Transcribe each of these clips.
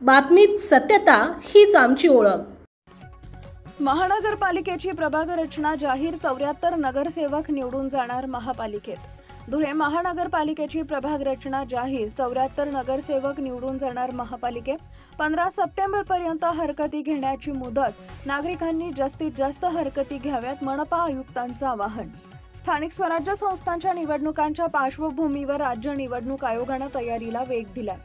बातमीत सत्यता हीच आमची ओळख। महानगरपालिकेची प्रभाग रचना जाहीर, 74 नगरसेवक निवडून जाणार महापालिकेत। धुळे महानगरपालिकेची प्रभाग रचना जाहीर, 74 नगरसेवक निवडून जाणार महापालिकेत। 15 सप्टेंबर पर्यंत हरकती घेण्याची मुदत, नागरिकांनी जास्तीत जास्त हरकती घ्याव्यात, मनपा आयुक्तांचं आवाहन। स्थानिक स्वराज्य संस्थांच्या निवडणुकांच्या पार्श्वभूमीवर राज्य निवडणूक आयोगाने तयारीला वेग दिलाय।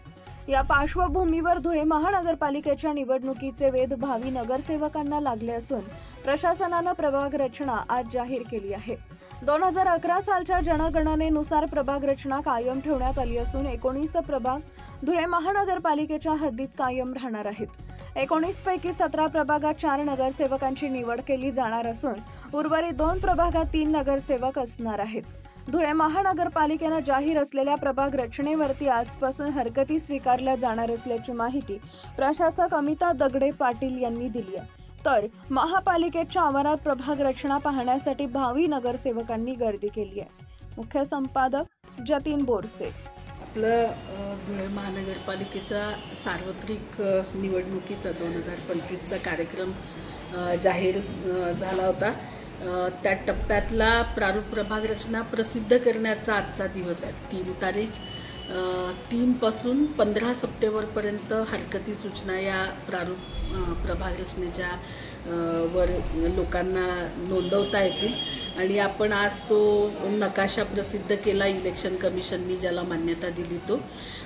या पार्श्वभूमीवर धुळे महानगरपालिकेच्या निवडणुकीचे वेध भावी नगरसेवकांना लागले असून प्रशासनाने प्रभाग रचना आज जाहीर केली आहे। 2011 सालच्या जनगणनेनुसार प्रभाग रचना कायम ठेवण्यात आली असून 19 प्रभाग धुळे महानगरपालिकेच्या हद्दीत कायम राहणार आहेत। 19 पैकी 17 प्रभागात 4 नगरसेवकांची निवड केली जाणार असून उर्वरित 2 प्रभागात 3 नगरसेवक असणार आहेत। धुळे महानगरपालिकेने जाहीर असलेल्या प्रभाग रचनेवरती आजपासून हरकती स्वीकारल्या जाणार असल्याची माहिती प्रशासक अमिता दगडे पाटील यांनी दिली आहे। तर महापालिकेच्या आवारात प्रभाग रचना पाहण्यासाठी भावी नगरसेवकांनी गर्दी केली आहे। मुख्य संपादक जतीन बोरसे। आपलं धुळे महानगरपालिकेचा सार्वत्रिक निवडणुकीचा 2025चा कार्यक्रम जाहीर झाला होता। त्या टप्प्यातला प्रारूप प्रभाग रचना प्रसिद्ध करण्याचा आजचा दिवस आहे। 3 तारीख 3 पासून 15 सप्टेंबरपर्यंत हरकती सूचना या प्रारूप प्रभाग रचनेच्या वर लोकांना नोंदवता येतील आणि आपण आज तो नकाशा प्रसिद्ध केला, इलेक्शन कमिशननी ज्याला मान्यता दिली तो,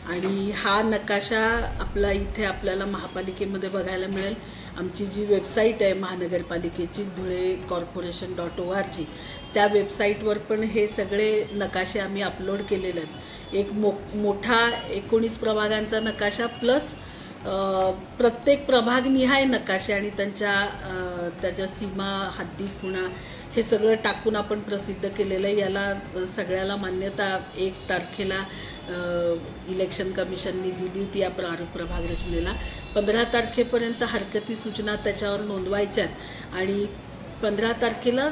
आणि हा नकाशा आपला इथे आपल्याला महापालिकेमध्ये बघायला मिळेल। आमची जी वेबसाईट आहे महानगरपालिकेची dhuleccorporation.org, त्या वेबसाईटवर पण हे सगळे नकाशे आम्ही अपलोड केलेले आहेत। एक मोठा 19 प्रभागांचा नकाशा प्लस प्रत्येक प्रभागनिहाय नकाशे आणि त्याच्या सीमा, हद्दी, खुणा हे सगळं टाकून आपण प्रसिद्ध केलेलं आहे। याला सगळ्याला मान्यता 1 तारखेला इलेक्शन कमिशननी दिली होती या प्रारूप प्रभाग रचनेला। 15 तारखेपर्यंत हरकती सूचना त्याच्यावर नोंदवायच्यात आणि 15 तारखेला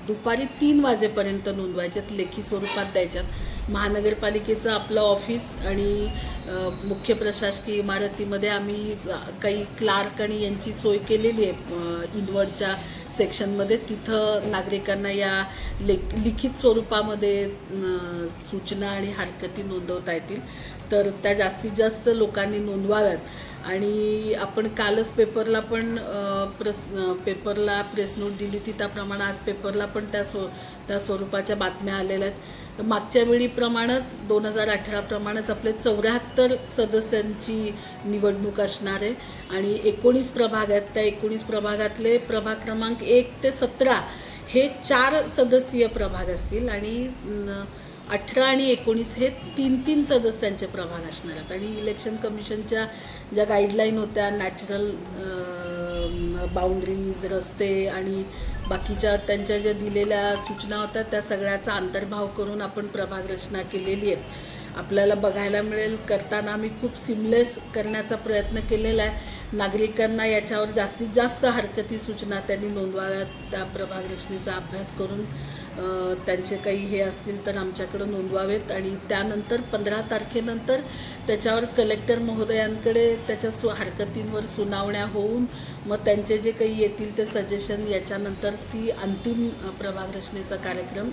दुपारी 3 वाजेपर्यंत नोंदवायच्यात, लेखी स्वरूपात द्यायच्यात। महानगरपालिकेचं आपलं ऑफिस आणि मुख्य प्रशासकीय इमारतीमध्ये आम्ही काही क्लार्क आणि यांची सोय केलेली आहे इनवर्डच्या सेक्शनमध्ये। तिथं नागरिकांना या लिखित स्वरूपामध्ये सूचना आणि हरकती नोंदवता येतील, तर त्या जास्तीत जास्त लोकांनी नोंदवाव्यात। आणि आपण कालच पेपरला पण पेपरला प्रेस नोट दिली होती, त्याप्रमाणे आज पेपरला पण त्या स्वरूपाच्या बातम्या आलेल्या आहेत। मागच्या वेळीप्रमाणेच 2018 प्रमाणेच आपले 74 सदस्यांची निवडणूक असणार आहे आणि 19 प्रभाग आहेत। त्या 19 प्रभागातले प्रभाग क्रमांक 1 ते 17 हे 4 सदस्यीय प्रभाग असतील आणि 18 आणि 19 हे 3-3 सदस्यांचे प्रभाग असणार आहेत। आणि इलेक्शन कमिशनच्या ज्या गाईडलाईन होत्या, नॅचरल बाउंड्रीज, रस्ते आणि बाकीच्या त्यांच्या ज्या दिलेल्या सूचना होत्या त्या सगळ्याचा अंतर्भाव करून आपण प्रभाग रचना केलेली आहे। आपल्याला बघायला मिळेल करताना आम्ही खूप सिमलेस करण्याचा प्रयत्न केलेला आहे। नागरिकांना याच्यावर जास्तीत जास्त हरकती सूचना त्यांनी नोंदवाव्यात, त्या प्रभाग रचनेचा अभ्यास करून त्यांचे काही हे असतील तर आमच्याकडे नोंदवावेत आणि त्यानंतर 15 तारखेनंतर त्याच्यावर कलेक्टर महोदयांकडे त्याच्या हरकतींवर सुनावण्या होऊन मग त्यांचे जे काही येतील ते सजेशन, याच्यानंतर ती अंतिम प्रभाग रचनेचा कार्यक्रम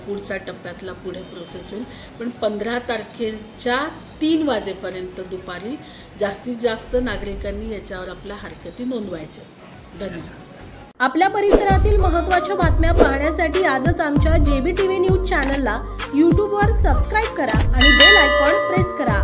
पुढच्या टप्प्यातला पुढे प्रोसेस होईल। पण 15 तारखेच्या 3 वाजेपर्यंत दुपारी जास्तीत जास्त नागरिकांनी याच्यावर आपल्या हरकती नोंदवायच्या। धन्यवाद। आपल्या परिसरातील महत्त्वाच्या बातम्या पाहण्यासाठी आजच आमच्या JBTV न्यूज चॅनलला YouTubeवर सबस्क्राईब करा आणि बेल आयकॉन प्रेस करा।